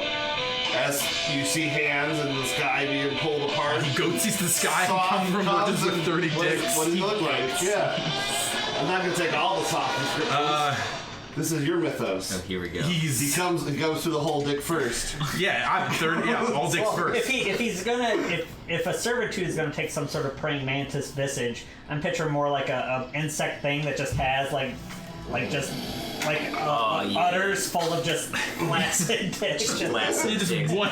as you see hands in the sky being pulled apart, He goat sees the sky and Soth comes from comes with and- 30 dicks. What does he look like? Yeah. I'm not gonna take all the Soth descriptions. This is your mythos. Oh, here we go. He He's comes through the whole dick first. I'm 30. Yeah, all dicks Well, first. if a servitude is gonna take some sort of praying mantis visage, I'm picturing more like a insect thing that just has udders full of just flaccid dicks. Flaccid Just dicks. one.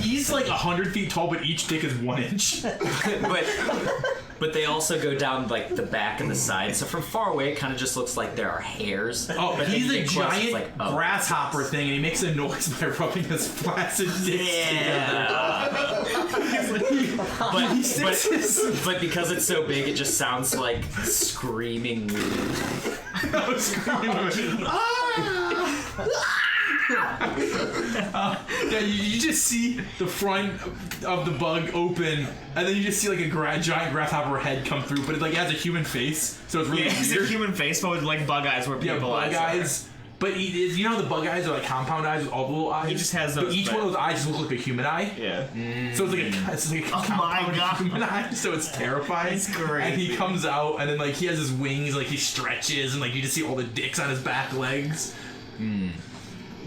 He's like 100 feet tall, but each dick is 1 inch. but they also go down like the back and the side. So from far away, it kind of just looks like there are hairs. Oh, but then he's you a get close, it's giant like, oh, grasshopper thing, and he makes a noise by rubbing his flaccid dicks Yeah. but because it's so big, it just sounds like screaming women. together. Screaming. Yeah, you just see the front of the bug open, and then you just see like a giant grasshopper head come through, but it like has a human face, so it's really It's a weird. human face, but with like bug eyes where Yeah, people bug eyes. But you know how the bug eyes are like compound eyes with all the little eyes? He just has But those, each but- one of those eyes just look like a human eye. Yeah. So it's like a Oh my compound God. human eye, so it's terrifying. It's crazy. And he comes out, and then like he has his wings, like he stretches, and like you just see all the dicks on his back legs.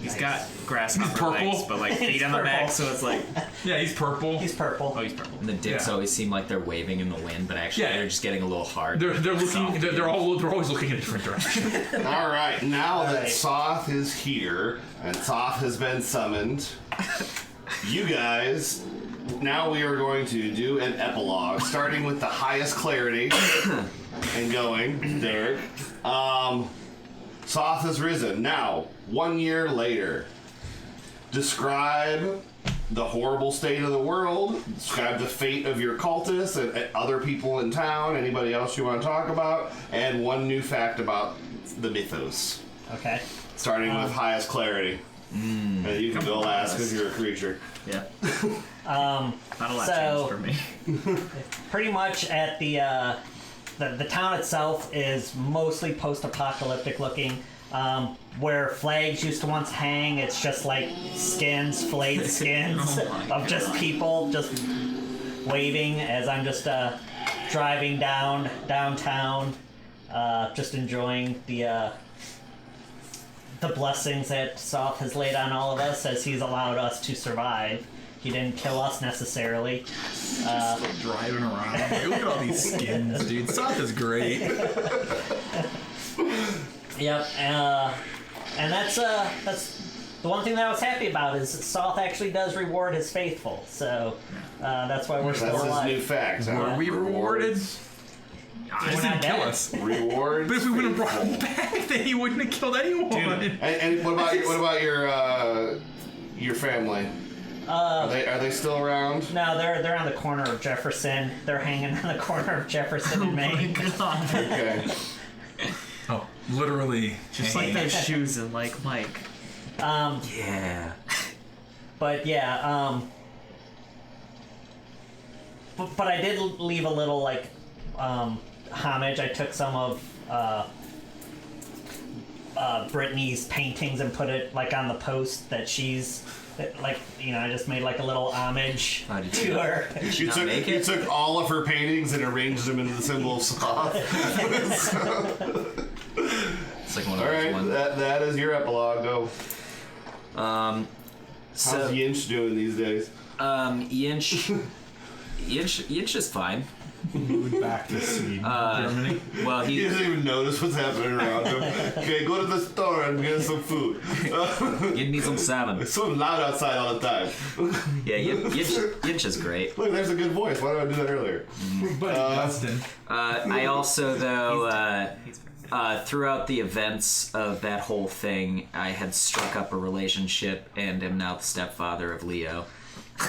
He's got grasshopper purple. legs, but like feet on the purple. back, so it's like, Yeah, he's purple. He's purple. oh, he's purple. And the dicks Yeah. always seem like they're waving in the wind, but actually Yeah. they're just getting a little hard. They're looking. They're always looking in a different direction. All right, now that right. Soth is here and Soth has been summoned, you guys, now we are going to do an epilogue, starting with the highest clarity and going, Derek. Soth has risen. Now, 1 year later, describe the horrible state of the world, describe the fate of your cultists and other people in town, anybody else you want to talk about, and one new fact about the mythos. Okay. Starting with highest clarity. And you can go last because you're a creature. Yeah. Not a lot So- changed for me. Pretty much at the town itself is mostly post-apocalyptic looking. Where flags used to once hang, it's just like skins, flayed skins of just people just waving as I'm just driving downtown, just enjoying the blessings that Soth has laid on all of us as he's allowed us to survive. He didn't kill us necessarily. Driving around. Like, look at all these skins, dude. Soth is great. Yep, and that's the one thing that I was happy about is Soth actually does reward his faithful, so that's why we're still That's his new alive. fact. huh? Were we rewarded? He We're didn't not kill dead. us. Rewards. But if we would have brought him faithful. back, then he wouldn't have killed anyone. And what about your family? Are they still around? No, they're on the corner of Jefferson. They're hanging on the corner of Jefferson and Maine. Okay. Oh, literally. Just like those shoes in like Mike. Yeah. But yeah, but I did leave a little like homage. I took some of Brittany's paintings and put it like on the post that she's like, you know, I just made like a little homage Oh, did to you- her. You not took, make you it? took all of her paintings and arranged them into the symbol of Soth. It's like one of All those right, ones. that is your epilogue. Go. So, How's Yinch doing these days? Yinch is fine. Moved back to Germany. Well, He he doesn't even notice what's happening around him. Okay, go to the store and get some food. give me some salmon. It's so loud outside all the time. Yeah, Yinch is great. Look, there's a good voice. Why did I do that earlier? But Dustin. I also, though, He's throughout the events of that whole thing, I had struck up a relationship and am now the stepfather of Leo.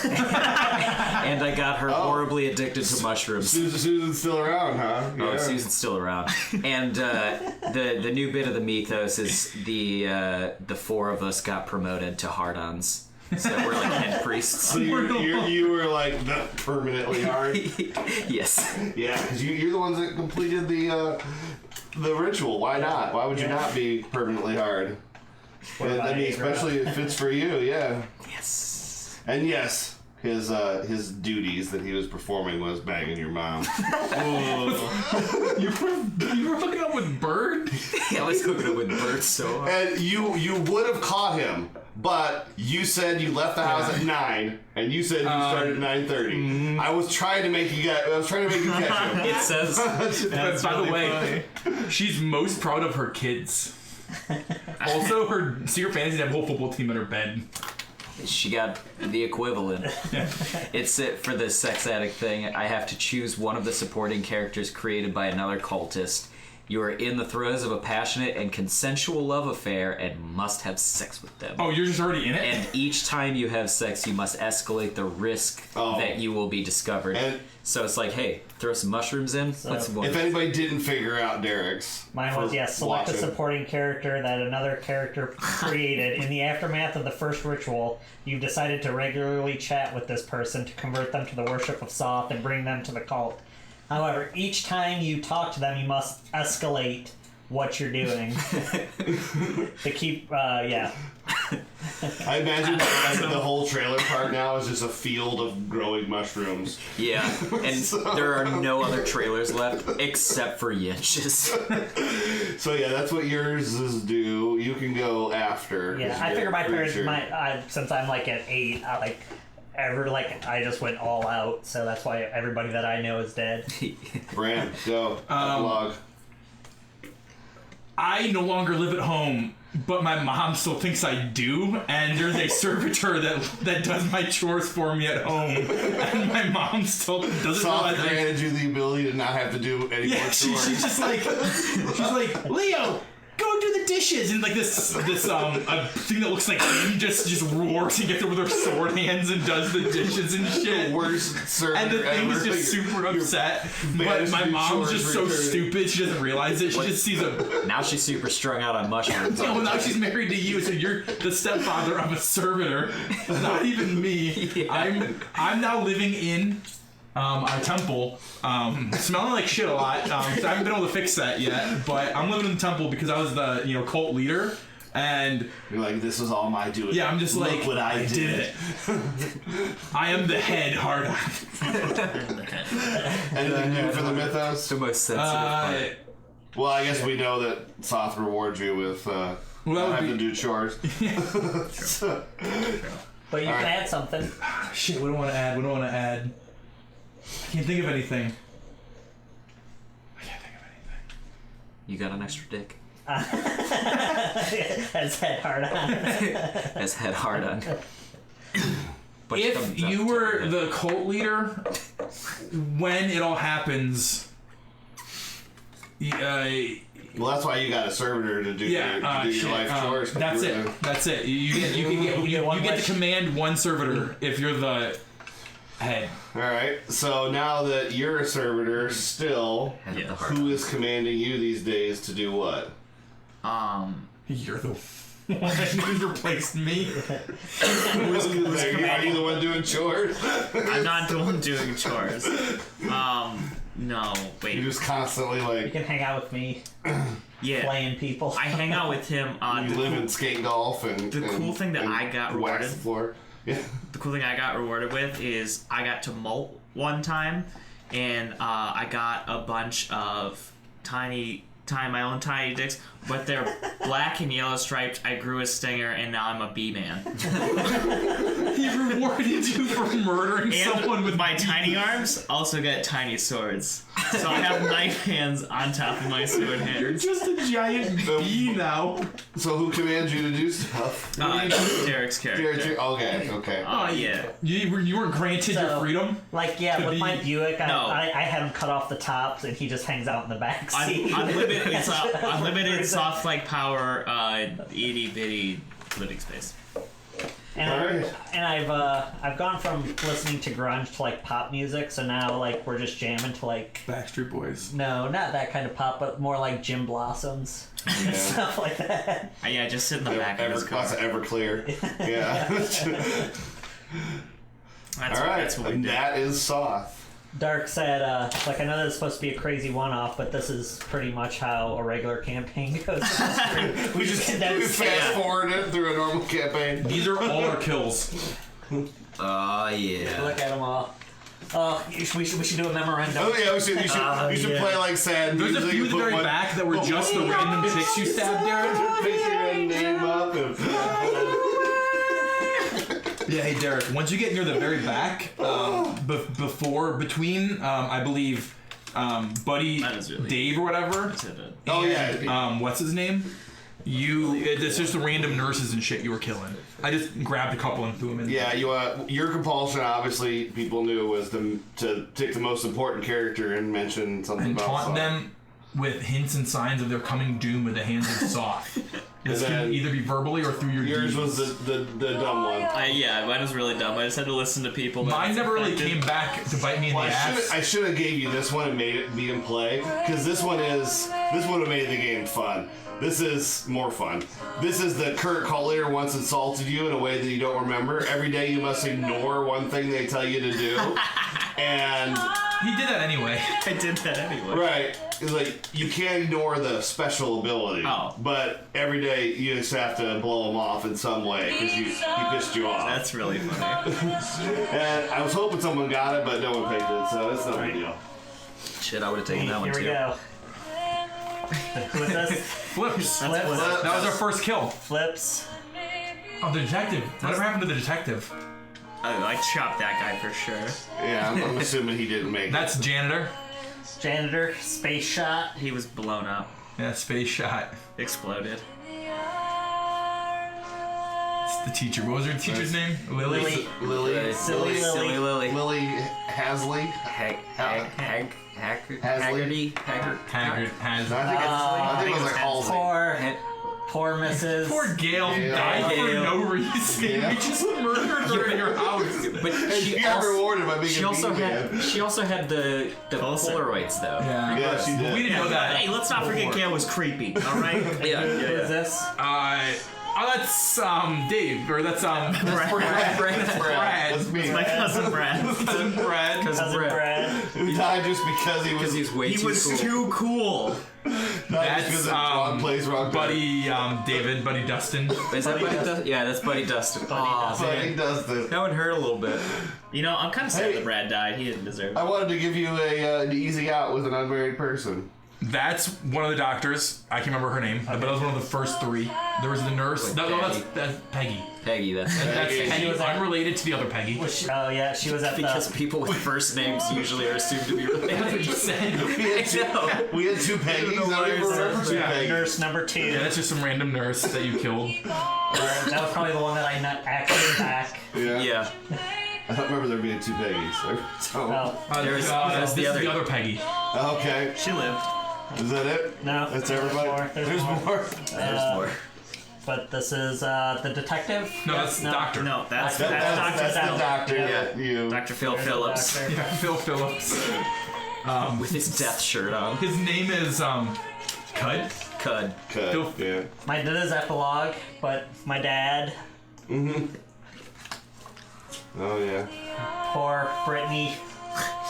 And I got her horribly addicted to mushrooms. Susan's still around, huh? Oh, Susan's still around. And the new bit of the mythos is the four of us got promoted to hard-ons. So we're like head priests. So you were like the permanently hard. Yes. Yeah, because you're the ones that completed the ritual. Why not? Why would you not be permanently hard? And, I mean, especially if it's for you. Yeah. Yes. And yes, his duties that he was performing was banging your mom. You were hooking up with Bird? I was hooking up with Bert so hard. And you would have caught him, but you said you left the house at 9, and you said you started at 9:30. I was trying to make you catch him. It says But by the way, she's most proud of her kids. Also, her secret fantasy to have a whole football team in her bed. she got the equivalent. It's it for the sex addict thing. I have to choose one of the supporting characters created by another cultist. You are in the throes of a passionate and consensual love affair and must have sex with them. Oh, you're just already in it? And each time you have sex, you must escalate the risk that you will be discovered. And- so it's like, hey, throw some mushrooms in. Put some If anybody didn't figure out Derek's, Mine was, for select a watching. supporting character that another character created. In the aftermath of the first ritual, you've decided to regularly chat with this person to convert them to the worship of Soth and bring them to the cult. However, each time you talk to them, you must escalate what you're doing. To keep, I imagine that the whole trailer park now is just a field of growing mushrooms. Yeah, and there are no other trailers left except for Yinch's. So yeah, that's what yours is due. You can go after. Yeah, I figure my parents might. Since I'm like at 8, I just went all out. So that's why everybody that I know is dead. Bran, go. Epilogue. I no longer live at home, but my mom still thinks I do, and there's a servitor that does my chores for me at home, and my mom still doesn't Soth realize granted you the ability to not have to do any more chores. she's just like, Leo, go do the dishes, and like this a thing that looks like him just roars and gets over with her sword hands and does the dishes and shit. The worst servitor And the thing ever. is just super upset, but my mom's just so stupid she doesn't realize it. She just sees a. Now she's super strung out on mushrooms. No, now she's married to you, so you're the stepfather of a servitor, not even me. Yeah. I'm now living in our temple, smelling like shit a lot. So I haven't been able to fix that yet, but I'm living in the temple because I was the cult leader, and you're like, this was all my doing. yeah, I'm just Look like, what I did. it. I am the head, hard on. Anything new for the mythos? The most sensitive part. Well, I guess we know that Soth rewards you with not having to do chores. But you can add something. Shit, what do I want to add? I can't think of anything. You got an extra dick. As head hard on. As head hard on. But If you were the cult leader, when it all happens, Well, that's why you got a servitor to do your life chores. That's it. That's it. You get to command one servitor if you're the head. All right. So now that you're a servitor, still, who is commanding you these days to do what? You're the one who's replaced me. Are you the one doing chores? I'm not the one doing chores. No, wait. You're just constantly You like, can hang out with me, Yeah. playing people. I hang out with him on you live in skate golf and the cool thing that I got wax rewarded. the floor. Yeah. The cool thing I got rewarded with is I got to molt one time, and I got a bunch of my own tiny dicks, but they're black and yellow striped. I grew a stinger, and now I'm a bee man. He rewarded you for murdering someone with my tiny arms also get tiny swords, so I have knife hands on top of my sword You're hands. just a giant bee now. So who commands you to do stuff? Derek's character. Okay. Oh yeah. You weren't granted your freedom? Like, with my Buick, I had him cut off the tops, and he just hangs out in the back seat. Unlimited soft like power, itty bitty living space. And I've gone from listening to grunge to like pop music, so now like we're just jamming to like Backstreet Boys. no, not that kind of pop, but more like Jim Blossoms and stuff like that. Yeah, just sit in the back of his car. Lots of Everclear. Yeah. That's All right. That's what we did. That is Soth. Dark said, like, I know that's supposed to be a crazy one-off, but this is pretty much how a regular campaign goes. We fast forward it through a normal campaign. These are all our kills. Oh, yeah. Look at them all. We should do a memorandum. Oh yeah, you should play like sad There's music. a few at the very back that were just the random chicks you stabbed, Derek. Picture your name up. Yeah, hey Derek. Once you get near the very back, between, I believe, Buddy really Dave or whatever. Oh yeah. What's his name? It's just the random nurses and shit you were killing. I just grabbed a couple and threw them in. Yeah, your compulsion, obviously, people knew was to take the most important character and mention something And about taunt Soth. them with hints and signs of their coming doom with the hands of Soth. This can either be verbally or through your Yours deeds. was the dumb one. Mine was really dumb. I just had to listen to people. Mine never really came back to bite me in the ass. I should have gave you this one and made it be in play, because this would have made the game fun. This is more fun. This is the current cult leader once insulted you in a way that you don't remember. Every day you must ignore one thing they tell you to do. And He did that anyway. I did that anyway. Right. It's like, you can't ignore the special ability. Oh. But every day you just have to blow him off in some way because he pissed you off. That's really funny. And I was hoping someone got it, but no one picked it, so it's no big deal. Shit, I would have taken that one Here too. we go. Who's this? Flips. Flips. That was our first kill. Flips. Oh, the detective. Whatever happened to the detective? I chopped that guy for sure. Yeah, I'm assuming he didn't make it. That's janitor. Janitor. Space shot. He was blown up. Yeah, space shot. Exploded. It's the teacher. What was her teacher's name? Lily. Lily. Silly Silly Lily. Lily. Lily Hasley. Haggerty. Hasley? Haggard has. No, I think it was like Halsey. Poor Mrs. Poor Gail Gail. died for Gail. no reason. Yeah. We just murdered her in your house. But And she she got also, rewarded by being she a also bean had man. she also had the Pulsar. Polaroids though. Yeah, she did. We didn't know that. Hey, let's not forget Gail was creepy, alright? Yeah. Who is this? That's Dave, or that's Brad. Brad. That's me. My cousin Brad. Cousin Brad. Cousin Brad. He died just because he was. He's way He too was cool. too cool. Not just because That's of wrong place, wrong time. Buddy David, Buddy Dustin. Is that Buddy Dustin? Yeah, that's Buddy Dustin. Aw, Buddy Dustin. that would hurt a little bit. You know, I'm kind of sad Hey. that Brad died. He didn't deserve I it. wanted to give you an easy out with an unmarried person. That's one of the doctors. I can't remember her name, but that was one of the first three. There was the nurse. Like No, Peggy. that's Peggy. Peggy, that's That's Peggy. Peggy. She was Unrelated to the other Peggy. Oh yeah, she was at because the. people with first names usually are assumed to be related. You said. We had two Peggies. I don't even remember two Yeah. Peggies. Nurse number 2. Yeah, that's just some random nurse that you killed. That was probably the one that I not actually back. Yeah. I don't remember there being two Peggies. So, Oh, There's This the is other. the other Peggy. okay. She lived. Is that it? no. That's everybody? There's more. There's more. But this is the detective. No, that's the doctor. No, that's That's Dr. the doctor Yeah. that you. Dr. Phil Phil. Phillips Doctor. Yeah, Phil Phillips. with his death shirt on. His name is Cud. Cud. Cut. Phil- Yeah. My dad is epilogue, but my dad, Oh, yeah. poor Brittany.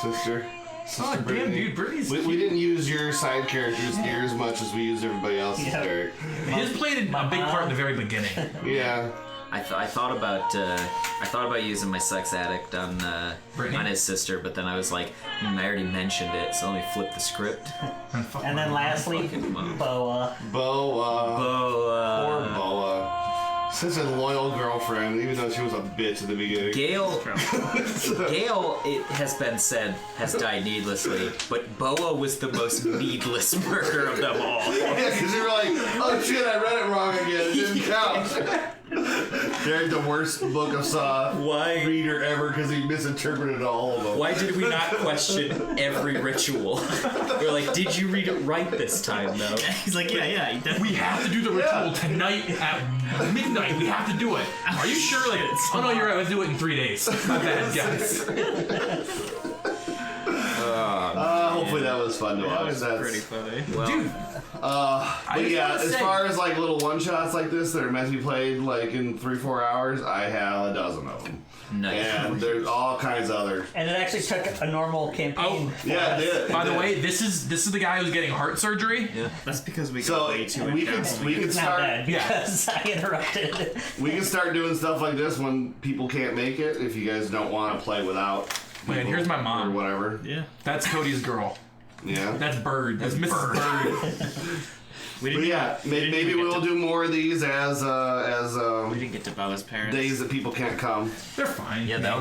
Sister. Oh, damn, Brittany. dude, Brittany's We didn't use your side characters near as much as we used everybody else's Yeah. character. His played a big part in the very beginning. Yeah. I thought about using my sex addict on Brittany? his sister, but then I was like, I already mentioned it, so let me flip the script. And then lastly, Boa. Boa. Oh, Poor Boa. Such a loyal girlfriend, even though she was a bitch at the beginning. Gail, it has been said, has died needlessly, but Boa was the most needless murder of them all. Yeah, because you were like, oh shit, I read it wrong again. It didn't count. They're the worst book of Soth reader ever because he misinterpreted all of them. Why did we not question every ritual? We're like, did you read it right this time, though? He's like, yeah, you definitely. We have to do the ritual tonight at midnight. We have to do it. Are you sure? Like, oh no, you're right. Let's do it in 3 days. My bad, guys. Hopefully that was fun to watch. That's Pretty funny. Well, Dude, But yeah, wanna as say- far as like little one shots like this that are meant to be played like in 3-4 hours, I have a dozen of them. nice. And there's all kinds of other. And it actually took a normal campaign. for Yeah, us. it did. by It the did. way, this is the guy who's getting heart surgery. That's because we So got way too we can in-depth. we can It's not start bad because I interrupted. we can start doing stuff like this when people can't make it. If you guys don't want to play without. Man, people here's my or mom. whatever. Yeah. That's Cody's girl. Yeah. That's Bird. That's Mrs. Bird. We But didn't yeah, maybe even we'll get do more of these as we didn't get to Bella's parents. days that people can't come. They're fine. Yeah, that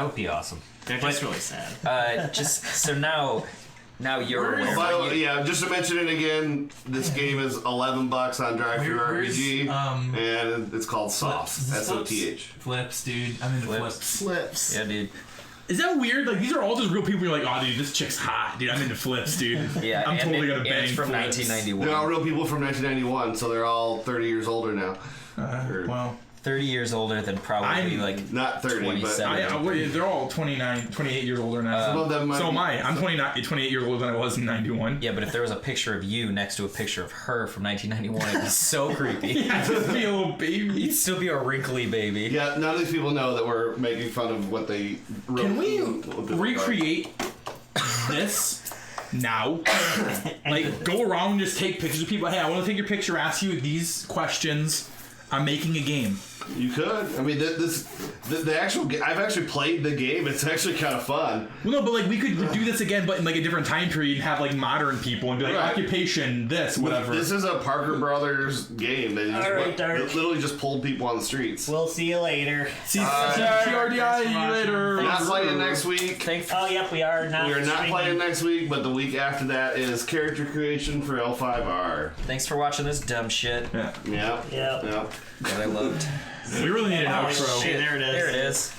would be awesome. They're just really sad. Just so now you're aware. By the way, yeah, just to mention it again, this game is $11 on DriveThruRPG, and it's called Soth. S-O-T-H. Flips, dude. I'm into flips. Flips. Yeah, dude. Is that weird? Like, these are all just real people. You're like, oh, dude, this chick's hot. Dude, I'm into flips, dude. Yeah, I'm and totally gonna and bang it's from flips. 1991. They're all real people from 1991, so they're all 30 years older now. Or Well, 30 years older than probably I'm like not 30, 27. they're all 28 years older now. Some of them might So am be- I. I'm 28 years older than I was in 91. Yeah, but if there was a picture of you next to a picture of her from 1991, it'd be so creepy. I'd just be a little baby. You'd still be a wrinkly baby. Yeah, none of these people know that we're making fun of what they wrote. Can we what the- recreate this now. Like, go around and just take pictures of people. Hey, I want to take your picture, ask you these questions. I'm making a game. You could. I mean, the actual. I've actually played the game. It's actually kind of fun. Well, no, but like we could do this again, but in like a different time period, and have like modern people and be like occupation, this, whatever. This is a Parker Brothers game. They Dark. literally just pulled people on the streets. We'll see you later. TRDI later. Not playing next week. Thanks. Oh, yep, we are not. We are not streaming. playing next week, but the week after that is character creation for L5R. Thanks for watching this dumb shit Yeah. Yep. Yep. Yep. that I loved. We really need an Oh, outro. shit, there it is. There it is.